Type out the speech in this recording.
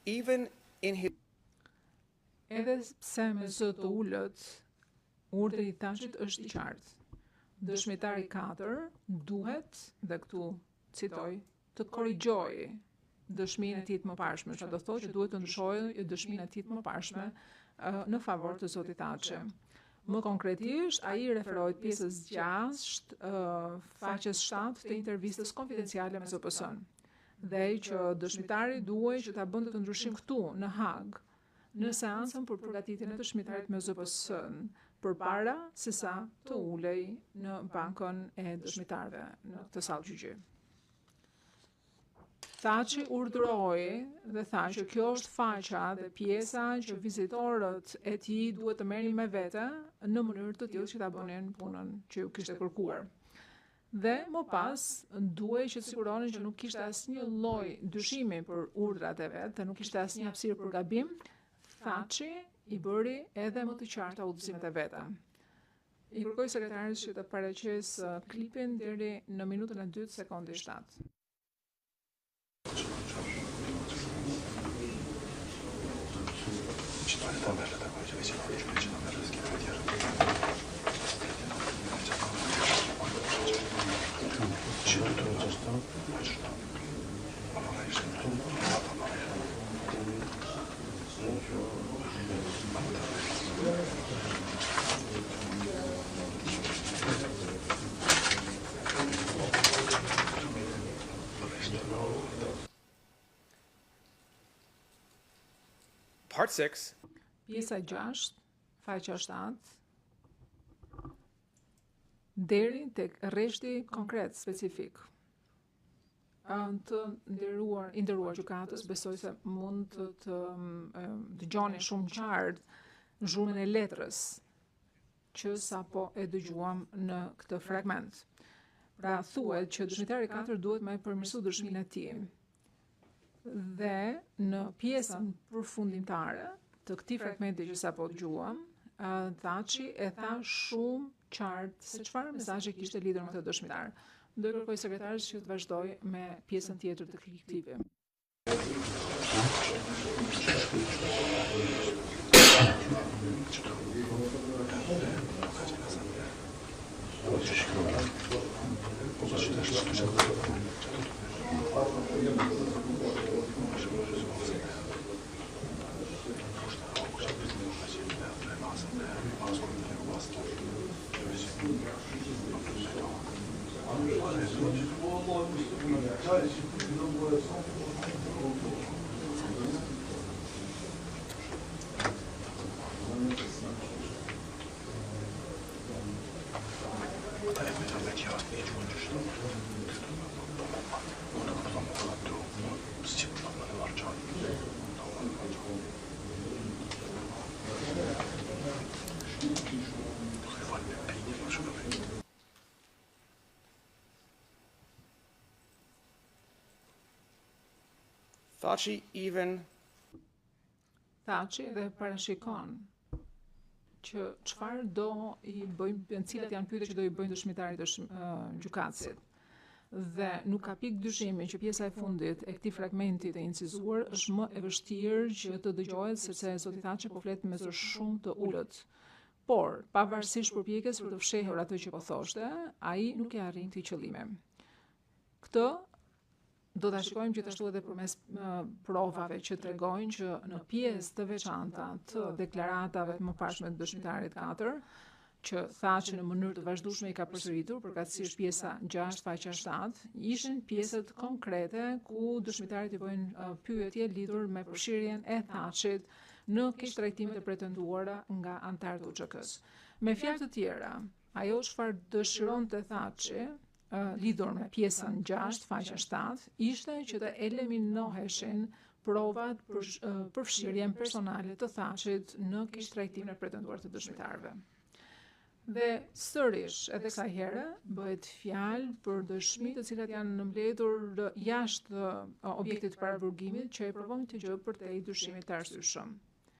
Even in his Edhe pse me zë të ullët, urdhri i Thachit është i qartë. Dëshmitari 4 duhet, dhe këtu citoj, të korrigjojë dëshminë e tij të mëparshme, çfarë do thotë që duhet të ndryshojë dëshminë e tij të mëparshme në favor të zotit Thaçi. Më konkretisht, ai referohet pjesës 6, faqes 7 të intervistës konfidenciale me ZPS-n. Dhe që dëshmitari duhej që ta bënte të ndryshim këtu në Hag, në seancën për përgatitjen e dëshmitarit me ZPS-n, përpara se sa të ulej në bankën e dëshmitarëve në këtë sallë gjyqi. Thaçi urdhëroi dhe tha që kjo është faqa dhe pjesa që vizitorët e tij duhet të merrnin me vete në mënyrë të tillë që ta bënin punën që ju kishte kërkuar. Dhe më pas, duhej që të siguronin që nuk kishte asnjë lloj dyshimi për urdhrat e vet, dhe nuk kishte asnjë hapësirë për gabim. Thaçi i bëri edhe më të qarta udhëzimet e veta. I kërkoj sekretarit që të paraqesë klipin deri në minutën e 2 sekundi 7. Part 6. Pjesa 6, faqja 7, deri tek rreshti konkret, specifik. Të nderuar gjykatës, besoj se mund të dëgjoni shumë qartë zhurmën e letrës që sapo e dëgjuam në këtë fragment. Pra thuhet që dëshmitari 4 duhet me përmirësu dëshminë e tij. Dhe në pjesën përfundimtare të këtij fragmenti që sapo dëgjuam, Thaçi e tha shumë qartë se çfarë mesazhi kishte lidhur me këtë dëshmitar. Do kërkoj sekretarit që të vazhdoj me pjesën tjetër të këtij klipi. Thaçi dhe parashikon që çfarë do i bëjmë, cilat janë pyetjet që do i bëjnë dëshmitarit gjykatësit. Dhe nuk ka pikë dyshimi që pjesa e fundit e këtij fragmenti të incizuar është më e vështirë që të dëgjohet sepse zoti Thaçi po flet me zë shumë të ulët. Por, pavarësisht përpjekjes për të fshehur atë që po thoshte, ai nuk e arrin këtë qëllime. Këtë do ta shikojmë gjithashtu edhe përmes provave që tregojnë që në pjesë të veçanta të deklaratave të mëparshme të dëshmitarit 4, që Thaçi në mënyrë të vazhdueshme i ka përsëritur, përkatësisht pjesa 6, faqja 7, ishin pjesët konkrete ku dëshmitarit i bëjnë pyetje lidhur me përfshirjen e Thaçit në keqtrajtimet e pretenduara nga anëtarët e UÇK-s. Me fjalë të tjera, ajo çfarë dëshironte Thaçi lidhur me pjesën 6, faqja 7, ishte që të eliminoheshin provat për përfshirjen personale të Thaçit në keqtrajtimin e pretenduar të dëshmitarëve. Dhe sërish, edhe kësaj here, bëhet fjalë për dëshmi të cilat janë mbledhur jashtë objektit të paraburgimit që e provojnë të gjë përtej dyshimit të arsyeshëm.